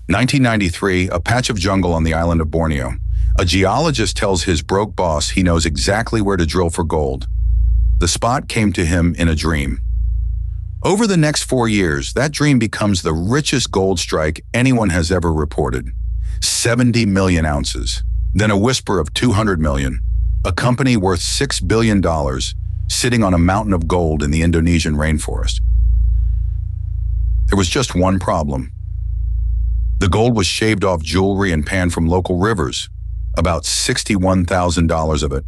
1993, a patch of jungle on the island of Borneo. A geologist tells his broke boss he knows exactly where to drill for gold. The spot came to him in a dream. Over the next 4 years, that dream becomes the richest gold strike anyone has ever reported. 70 million ounces. Then a whisper of 200 million. A company worth $6 billion sitting on a mountain of gold in the Indonesian rainforest. There was just one problem. The gold was shaved off jewelry and panned from local rivers, about $61,000 of it,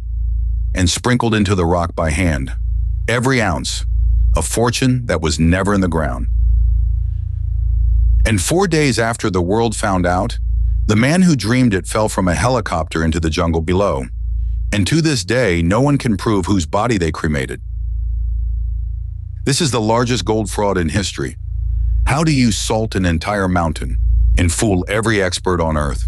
and sprinkled into the rock by hand. Every ounce, a fortune that was never in the ground. And 4 days after the world found out, the man who dreamed it fell from a helicopter into the jungle below. And to this day, no one can prove whose body they cremated. This is the largest gold fraud in history. How do you salt an entire mountain and fool every expert on Earth?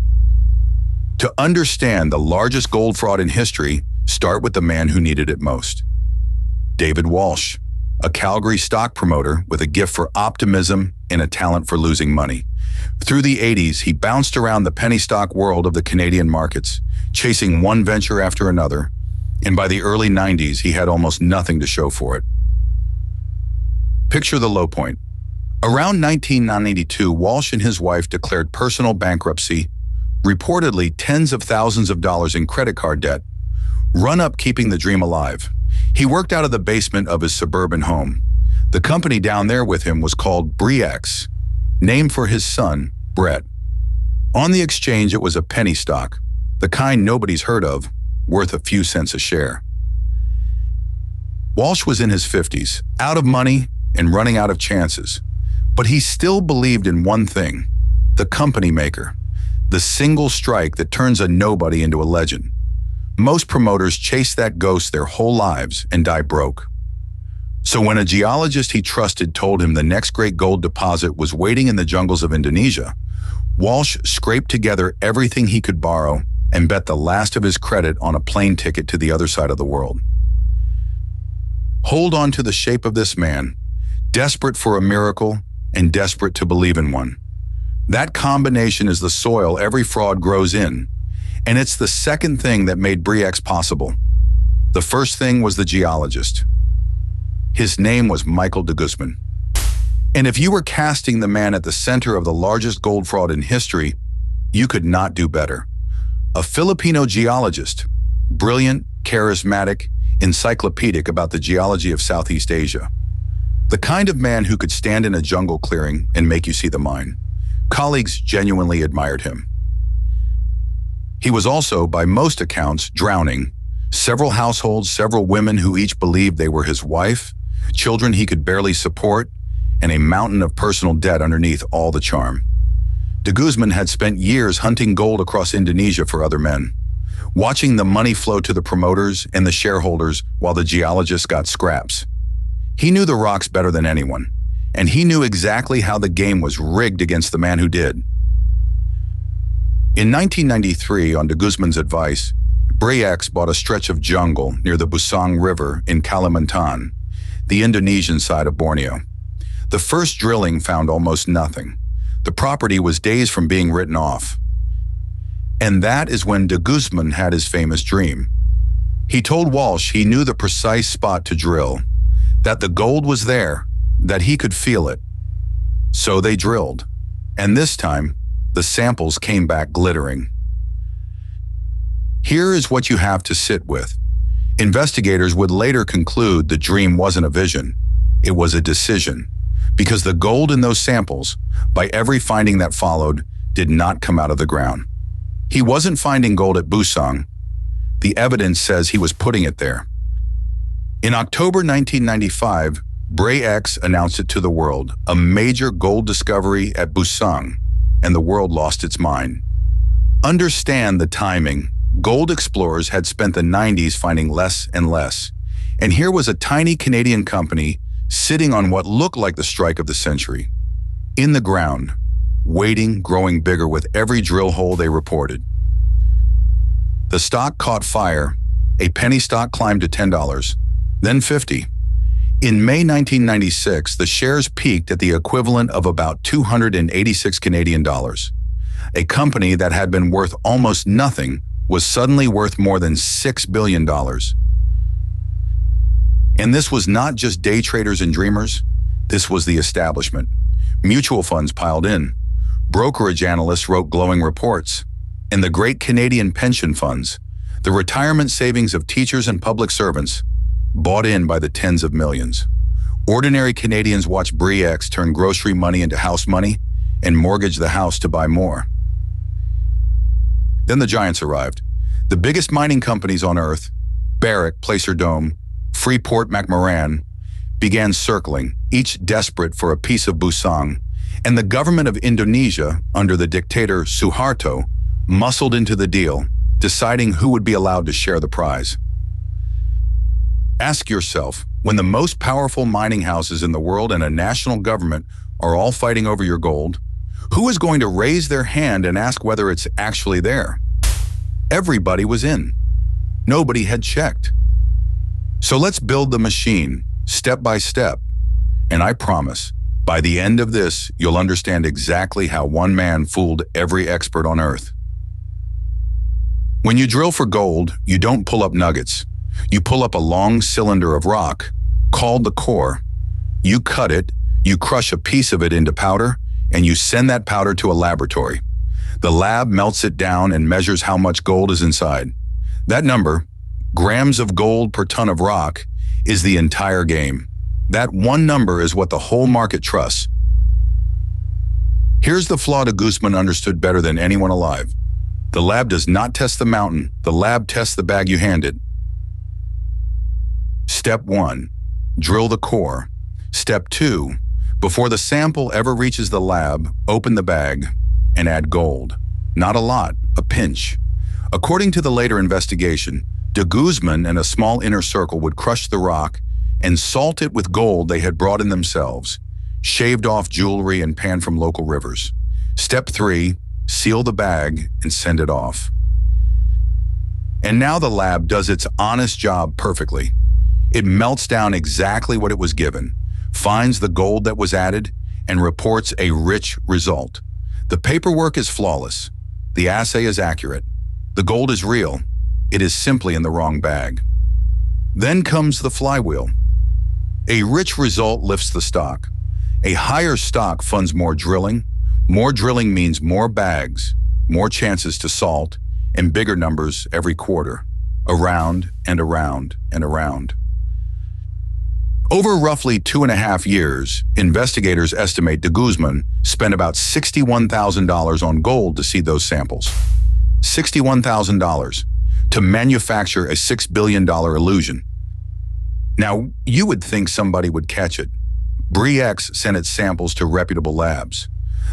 To understand the largest gold fraud in history, start with the man who needed it most. David Walsh, a Calgary stock promoter with a gift for optimism and a talent for losing money. Through the 80s, he bounced around the penny stock world of the Canadian markets, chasing one venture after another, and by the early 90s, he had almost nothing to show for it. Picture the low point. Around 1992, Walsh and his wife declared personal bankruptcy, reportedly tens of thousands of dollars in credit card debt, run up keeping the dream alive. He worked out of the basement of his suburban home. The company down there with him was called Bre-X, named for his son, Brett. On the exchange, it was a penny stock, the kind nobody's heard of, worth a few cents a share. Walsh was in his 50s, out of money and running out of chances. But he still believed in one thing, the company maker, the single strike that turns a nobody into a legend. Most promoters chase that ghost their whole lives and die broke. So when a geologist he trusted told him the next great gold deposit was waiting in the jungles of Indonesia, Walsh scraped together everything he could borrow and bet the last of his credit on a plane ticket to the other side of the world. Hold on to the shape of this man, desperate for a miracle and desperate to believe in one. That combination is the soil every fraud grows in, and it's the second thing that made Bre-X possible. The first thing was the geologist. His name was Michael de Guzman. And if you were casting the man at the center of the largest gold fraud in history, you could not do better. A Filipino geologist, brilliant, charismatic, encyclopedic about the geology of Southeast Asia. The kind of man who could stand in a jungle clearing and make you see the mine. Colleagues genuinely admired him. He was also, by most accounts, drowning. Several households, several women who each believed they were his wife, children he could barely support, and a mountain of personal debt underneath all the charm. De Guzman had spent years hunting gold across Indonesia for other men, watching the money flow to the promoters and the shareholders while the geologists got scraps. He knew the rocks better than anyone, and he knew exactly how the game was rigged against the man who did. In 1993, on de Guzman's advice, Bre-X bought a stretch of jungle near the Busang River in Kalimantan, the Indonesian side of Borneo. The first drilling found almost nothing. The property was days from being written off. And that is when de Guzman had his famous dream. He told Walsh he knew the precise spot to drill, that the gold was there, that he could feel it. So they drilled, and this time, the samples came back glittering. Here is what you have to sit with. Investigators would later conclude the dream wasn't a vision, it was a decision, because the gold in those samples, by every finding that followed, did not come out of the ground. He wasn't finding gold at Busang. The evidence says he was putting it there. In October 1995, Bre-X announced it to the world, a major gold discovery at Busang, and the world lost its mind. Understand the timing. Gold explorers had spent the 90s finding less and less, and here was a tiny Canadian company sitting on what looked like the strike of the century. In the ground, waiting, growing bigger with every drill hole they reported. The stock caught fire. A penny stock climbed to $10, then $50. In May 1996, the shares peaked at the equivalent of about 286 Canadian dollars. A company that had been worth almost nothing was suddenly worth more than $6 billion. And this was not just day traders and dreamers. This was the establishment. Mutual funds piled in. Brokerage analysts wrote glowing reports. And the great Canadian pension funds, the retirement savings of teachers and public servants, bought in by the tens of millions. Ordinary Canadians watched Bre-X turn grocery money into house money and mortgage the house to buy more. Then the giants arrived. The biggest mining companies on Earth, Barrick, Placer Dome, Freeport, McMoran, began circling, each desperate for a piece of Busang, and the government of Indonesia, under the dictator Suharto, muscled into the deal, deciding who would be allowed to share the prize. Ask yourself, when the most powerful mining houses in the world and a national government are all fighting over your gold, who is going to raise their hand and ask whether it's actually there? Everybody was in. Nobody had checked. So let's build the machine, step by step. And I promise, by the end of this, you'll understand exactly how one man fooled every expert on Earth. When you drill for gold, you don't pull up nuggets. You pull up a long cylinder of rock, called the core. You cut it, you crush a piece of it into powder, and you send that powder to a laboratory. The lab melts it down and measures how much gold is inside. That number, grams of gold per ton of rock, is the entire game. That one number is what the whole market trusts. Here's the flaw de Guzman understood better than anyone alive. The lab does not test the mountain, the lab tests the bag you hand it. Step 1, drill the core. Step 2, before the sample ever reaches the lab, open the bag and add gold. Not a lot, a pinch. According to the later investigation, de Guzman and a small inner circle would crush the rock and salt it with gold they had brought in themselves, shaved off jewelry and panned from local rivers. Step 3, seal the bag and send it off. And now the lab does its honest job perfectly. It melts down exactly what it was given, finds the gold that was added, and reports a rich result. The paperwork is flawless. The assay is accurate. The gold is real. It is simply in the wrong bag. Then comes the flywheel. A rich result lifts the stock. A higher stock funds more drilling. More drilling means more bags, more chances to salt, and bigger numbers every quarter. Around and around and around. Over roughly 2.5 years, investigators estimate de Guzman spent about $61,000 on gold to see those samples. $61,000 to manufacture a $6 billion illusion. Now, you would think somebody would catch it. Bre-X sent its samples to reputable labs.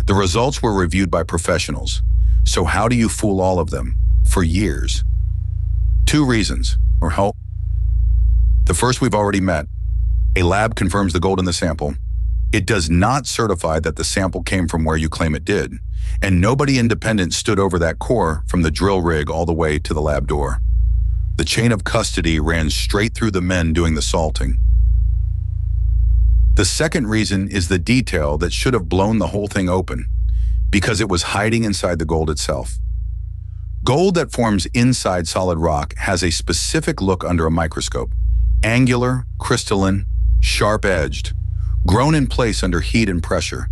The results were reviewed by professionals. So how do you fool all of them? For years. 2 reasons, or how? The first we've already met. A lab confirms the gold in the sample. It does not certify that the sample came from where you claim it did, and nobody independent stood over that core from the drill rig all the way to the lab door. The chain of custody ran straight through the men doing the salting. The second reason is the detail that should have blown the whole thing open, because it was hiding inside the gold itself. Gold that forms inside solid rock has a specific look under a microscope. Angular, crystalline, sharp-edged, grown in place under heat and pressure.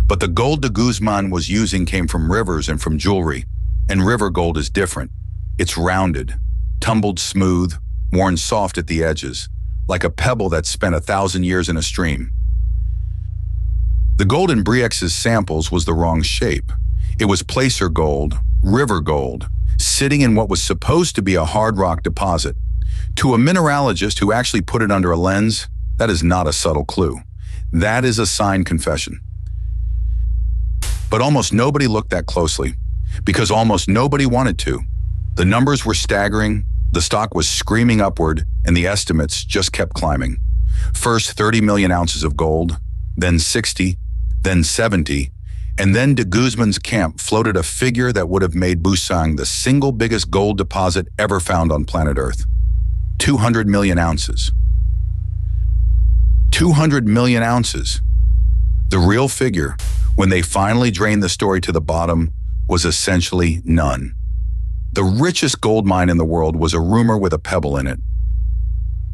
But the gold de Guzman was using came from rivers and from jewelry, and river gold is different. It's rounded, tumbled smooth, worn soft at the edges, like a pebble that's spent 1,000 years in a stream. The gold in Bre-X's samples was the wrong shape. It was placer gold, river gold, sitting in what was supposed to be a hard rock deposit. To a mineralogist who actually put it under a lens, that is not a subtle clue. That is a signed confession. But almost nobody looked that closely, because almost nobody wanted to. The numbers were staggering, the stock was screaming upward, and the estimates just kept climbing. First 30 million ounces of gold, then 60, then 70, and then de Guzman's camp floated a figure that would have made Busang the single biggest gold deposit ever found on planet Earth. 200 million ounces. 200 million ounces. The real figure, when they finally drained the story to the bottom, was essentially none. The richest gold mine in the world was a rumor with a pebble in it.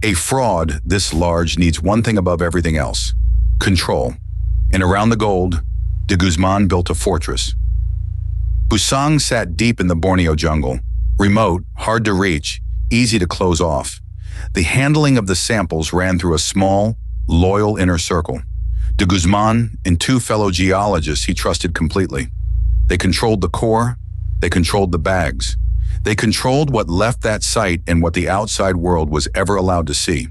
A fraud this large needs one thing above everything else: control. And around the gold, de Guzman built a fortress. Busang sat deep in the Borneo jungle, remote, hard to reach, easy to close off. The handling of the samples ran through a small, loyal inner circle. De Guzman and two fellow geologists he trusted completely. They controlled the core, they controlled the bags. They controlled what left that site and what the outside world was ever allowed to see.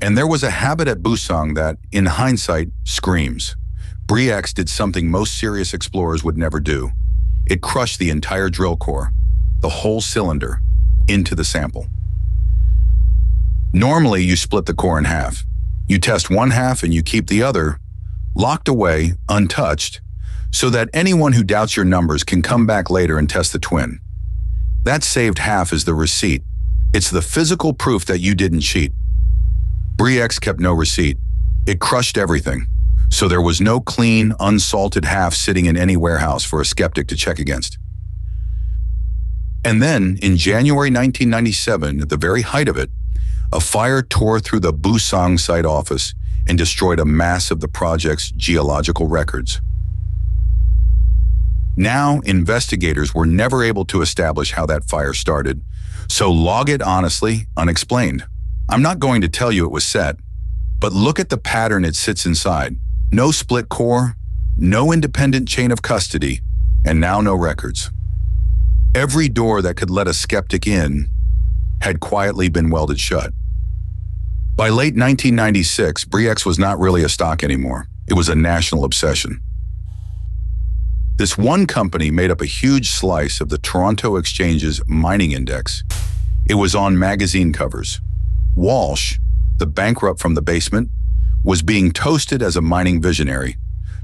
And there was a habit at Busang that, in hindsight, screams. Bre-X did something most serious explorers would never do. It crushed the entire drill core, the whole cylinder, into the sample. Normally, you split the core in half. You test one half and you keep the other locked away, untouched, so that anyone who doubts your numbers can come back later and test the twin. That saved half is the receipt. It's the physical proof that you didn't cheat. Bre-X kept no receipt. It crushed everything, so there was no clean, unsalted half sitting in any warehouse for a skeptic to check against. And then, in January 1997, at the very height of it, a fire tore through the Busang site office and destroyed a mass of the project's geological records. Now, investigators were never able to establish how that fire started, so log it honestly, unexplained. I'm not going to tell you it was set, but look at the pattern it sits inside. No split core, no independent chain of custody, and now no records. Every door that could let a skeptic in had quietly been welded shut. By late 1996, Bre-X was not really a stock anymore. It was a national obsession. This one company made up a huge slice of the Toronto Exchange's mining index. It was on magazine covers. Walsh, the bankrupt from the basement, was being toasted as a mining visionary.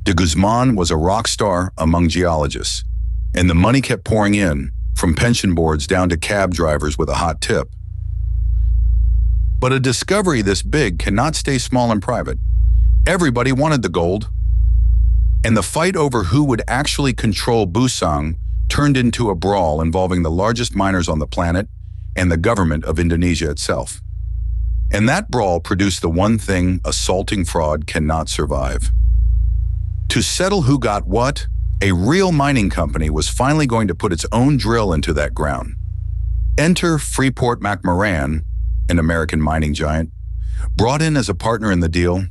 De Guzman was a rock star among geologists, and the money kept pouring in, from pension boards down to cab drivers with a hot tip. But a discovery this big cannot stay small and private. Everybody wanted the gold, and the fight over who would actually control Busang turned into a brawl involving the largest miners on the planet and the government of Indonesia itself. And that brawl produced the one thing assaulting fraud cannot survive. To settle who got what, a real mining company was finally going to put its own drill into that ground. Enter Freeport McMoran, an American mining giant, brought in as a partner in the deal,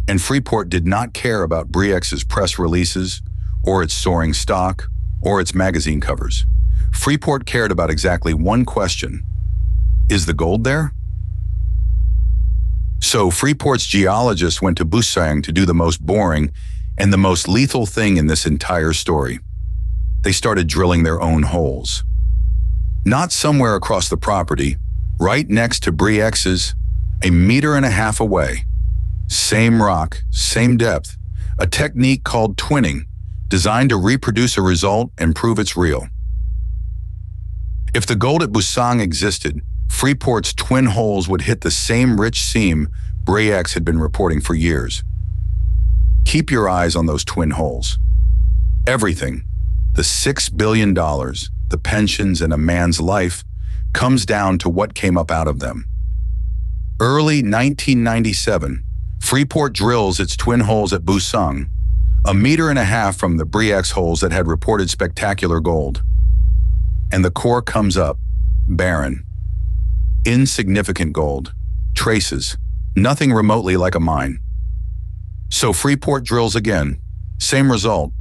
and Freeport did not care about Bre-X's press releases, or its soaring stock, or its magazine covers. Freeport cared about exactly one question: is the gold there? So Freeport's geologists went to Busang to do the most boring and the most lethal thing in this entire story. They started drilling their own holes. Not somewhere across the property, right next to Bre-X's, 1.5 meters away. Same rock, same depth, a technique called twinning, designed to reproduce a result and prove it's real. If the gold at Busang existed, Freeport's twin holes would hit the same rich seam Bre-X had been reporting for years. Keep your eyes on those twin holes. Everything, the $6 billion, the pensions, and a man's life, comes down to what came up out of them. Early 1997, Freeport drills its twin holes at Busang, 1.5 meters from the Bre-X holes that had reported spectacular gold. And the core comes up, barren. Insignificant gold, traces, nothing remotely like a mine. So Freeport drills again, same result.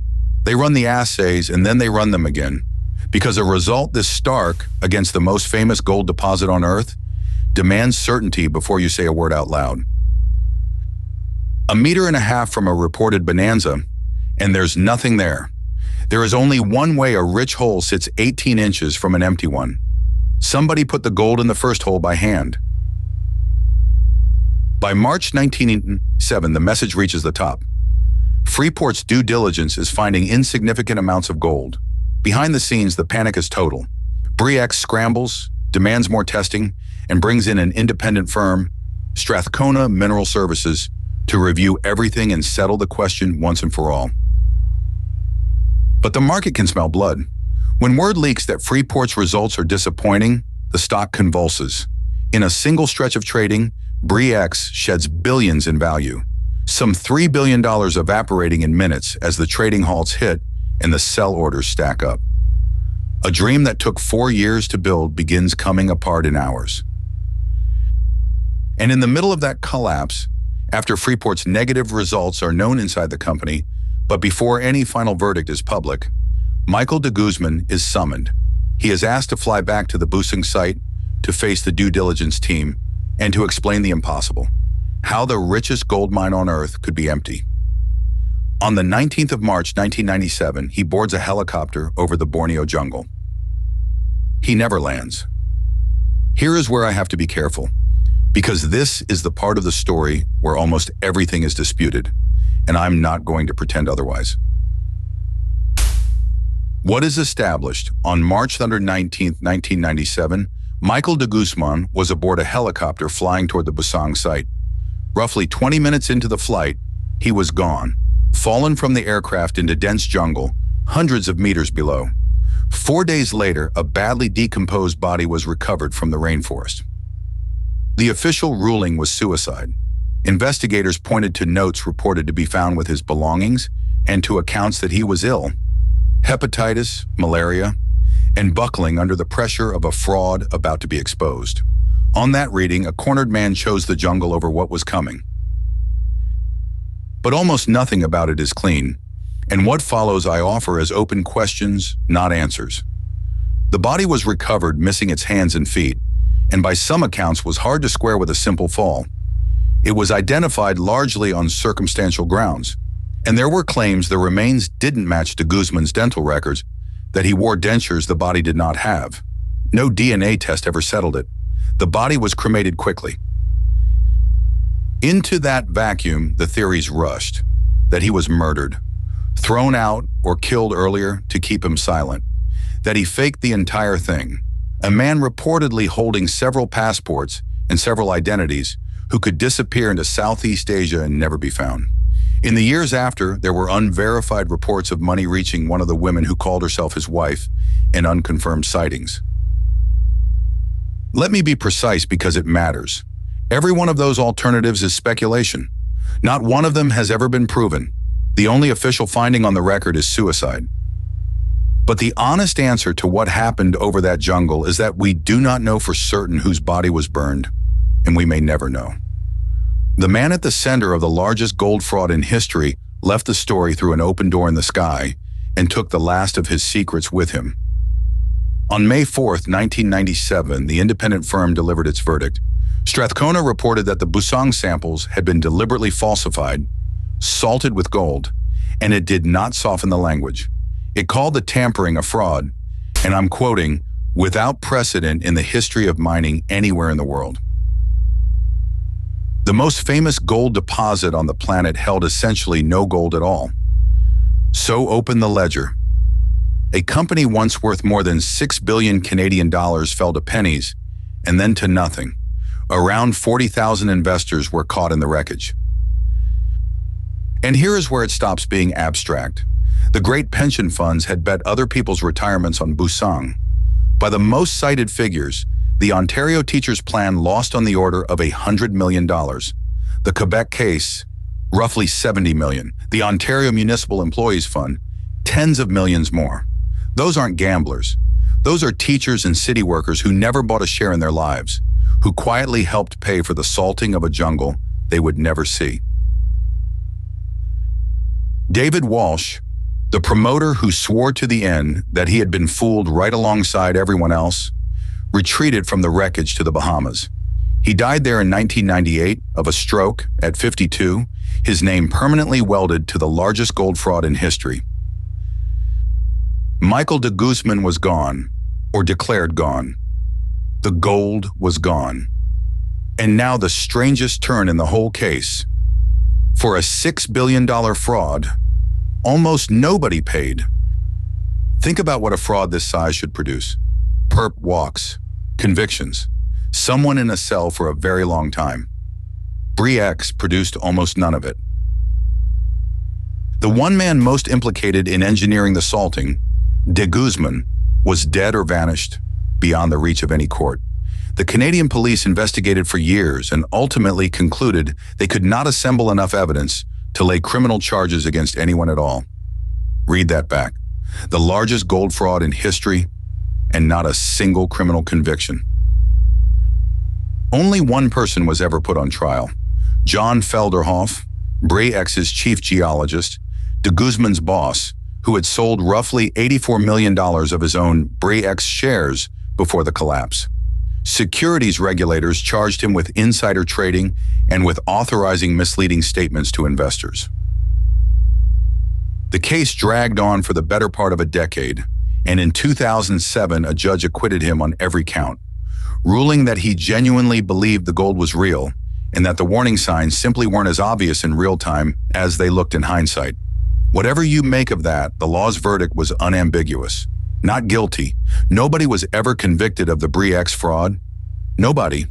They run the assays and then they run them again, because a result this stark against the most famous gold deposit on Earth demands certainty before you say a word out loud. 1.5 meters from a reported bonanza, and there's nothing there. There is only one way a rich hole sits 18 inches from an empty one. Somebody put the gold in the first hole by hand. By March 1987, the message reaches the top. Freeport's due diligence is finding insignificant amounts of gold. Behind the scenes, the panic is total. Bre-X scrambles, demands more testing, and brings in an independent firm, Strathcona Mineral Services, to review everything and settle the question once and for all. But the market can smell blood. When word leaks that Freeport's results are disappointing, the stock convulses. In a single stretch of trading, Bre-X sheds billions in value. Some $3 billion evaporating in minutes as the trading halts hit and the sell orders stack up. A dream that took 4 years to build begins coming apart in hours. And in the middle of that collapse, after Freeport's negative results are known inside the company, but before any final verdict is public, Michael de Guzman is summoned. He is asked to fly back to the Busang site to face the due diligence team and to explain the impossible, how the richest gold mine on Earth could be empty. On the 19th of March 1997, he boards a helicopter over the Borneo jungle. He never lands. Here is where I have to be careful, because this is the part of the story where almost everything is disputed, and I'm not going to pretend otherwise. What is established? On March 19, 1997, Michael de Guzman was aboard a helicopter flying toward the Busang site. Roughly 20 minutes into the flight, he was gone, fallen from the aircraft into dense jungle, hundreds of meters below. 4 days later, a badly decomposed body was recovered from the rainforest. The official ruling was suicide. Investigators pointed to notes reported to be found with his belongings and to accounts that he was ill, hepatitis, malaria, and buckling under the pressure of a fraud about to be exposed. On that reading, a cornered man chose the jungle over what was coming. But almost nothing about it is clean, and what follows I offer as open questions, not answers. The body was recovered missing its hands and feet, and by some accounts was hard to square with a simple fall. It was identified largely on circumstantial grounds, and there were claims the remains didn't match de Guzman's dental records, that he wore dentures the body did not have. No DNA test ever settled it. The body was cremated quickly. Into that vacuum, the theories rushed, that he was murdered, thrown out or killed earlier to keep him silent, that he faked the entire thing. A man reportedly holding several passports and several identities who could disappear into Southeast Asia and never be found. In the years after, there were unverified reports of money reaching one of the women who called herself his wife and unconfirmed sightings. Let me be precise because it matters. Every one of those alternatives is speculation. Not one of them has ever been proven. The only official finding on the record is suicide. But the honest answer to what happened over that jungle is that we do not know for certain whose body was burned, and we may never know. The man at the center of the largest gold fraud in history left the story through an open door in the sky and took the last of his secrets with him. On May 4th, 1997, the independent firm delivered its verdict. Strathcona reported that the Busang samples had been deliberately falsified, salted with gold, and it did not soften the language. It called the tampering a fraud, and I'm quoting, without precedent in the history of mining anywhere in the world. The most famous gold deposit on the planet held essentially no gold at all. So opened the ledger. A company once worth more than 6 billion Canadian dollars fell to pennies, and then to nothing. Around 40,000 investors were caught in the wreckage. And here is where it stops being abstract. The great pension funds had bet other people's retirements on Busang. By the most cited figures, the Ontario Teachers' Plan lost on the order of $100 million. The Quebec case, roughly $70 million. The Ontario Municipal Employees Fund, tens of millions more. Those aren't gamblers. Those are teachers and city workers who never bought a share in their lives, who quietly helped pay for the salting of a jungle they would never see. David Walsh, the promoter who swore to the end that he had been fooled right alongside everyone else, retreated from the wreckage to the Bahamas. He died there in 1998 of a stroke at 52, his name permanently welded to the largest gold fraud in history. Michael de Guzman was gone, or declared gone. The gold was gone. And now the strangest turn in the whole case. For a $6 billion fraud, almost nobody paid. Think about what a fraud this size should produce. Perp walks, convictions, someone in a cell for a very long time. Bre-X produced almost none of it. The one man most implicated in engineering the salting, de Guzman, was dead or vanished, beyond the reach of any court. The Canadian police investigated for years and ultimately concluded they could not assemble enough evidence to lay criminal charges against anyone at all. Read that back. The largest gold fraud in history, and not a single criminal conviction. Only one person was ever put on trial. John Felderhoff, Bre-X's chief geologist, de Guzman's boss, who had sold roughly $84 million of his own Bre-X shares before the collapse. Securities regulators charged him with insider trading and with authorizing misleading statements to investors. The case dragged on for the better part of a decade, and in 2007 a judge acquitted him on every count, ruling that he genuinely believed the gold was real and that the warning signs simply weren't as obvious in real time as they looked in hindsight. Whatever you make of that, the law's verdict was unambiguous. Not guilty. Nobody was ever convicted of the Bre-X fraud. Nobody.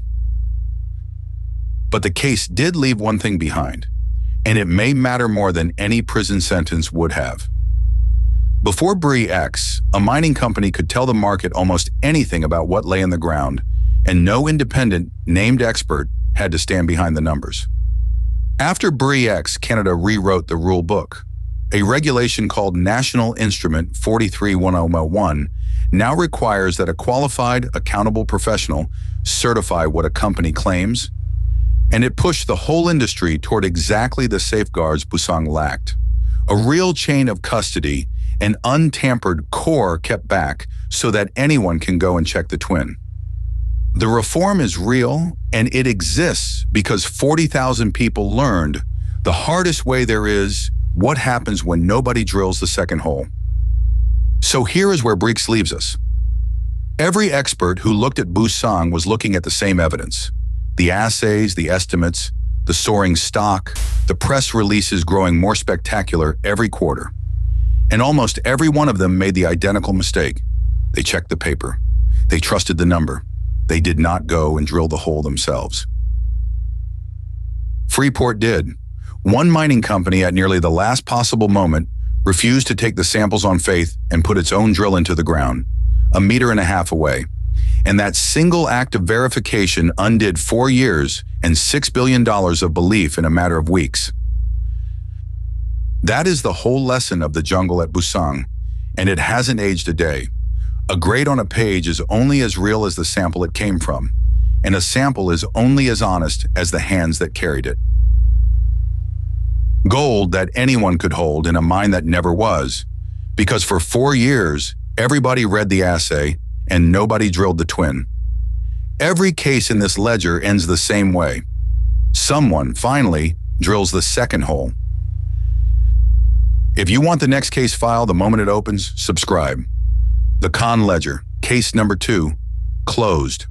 But the case did leave one thing behind, and it may matter more than any prison sentence would have. Before Bre-X, a mining company could tell the market almost anything about what lay in the ground, and no independent, named expert had to stand behind the numbers. After Bre-X, Canada rewrote the rule book. A regulation called National Instrument 431001 now requires that a qualified, accountable professional certify what a company claims, and it pushed the whole industry toward exactly the safeguards Busang lacked. A real chain of custody, an untampered core kept back so that anyone can go and check the twin. The reform is real, and it exists because 40,000 people learned the hardest way there is what happens when nobody drills the second hole. So here is where Bre-X leaves us. Every expert who looked at Busang was looking at the same evidence. The assays, the estimates, the soaring stock, the press releases growing more spectacular every quarter. And almost every one of them made the identical mistake. They checked the paper. They trusted the number. They did not go and drill the hole themselves. Freeport did. One mining company at nearly the last possible moment refused to take the samples on faith and put its own drill into the ground, 1.5 meters away. And that single act of verification undid 4 years and $6 billion of belief in a matter of weeks. That is the whole lesson of the jungle at Busang, and it hasn't aged a day. A grade on a page is only as real as the sample it came from, and a sample is only as honest as the hands that carried it. Gold that anyone could hold in a mine that never was, because for 4 years, everybody read the assay and nobody drilled the twin. Every case in this ledger ends the same way. Someone, finally, drills the second hole. If you want the next case file the moment it opens, subscribe. The Con Ledger, case number 2, closed.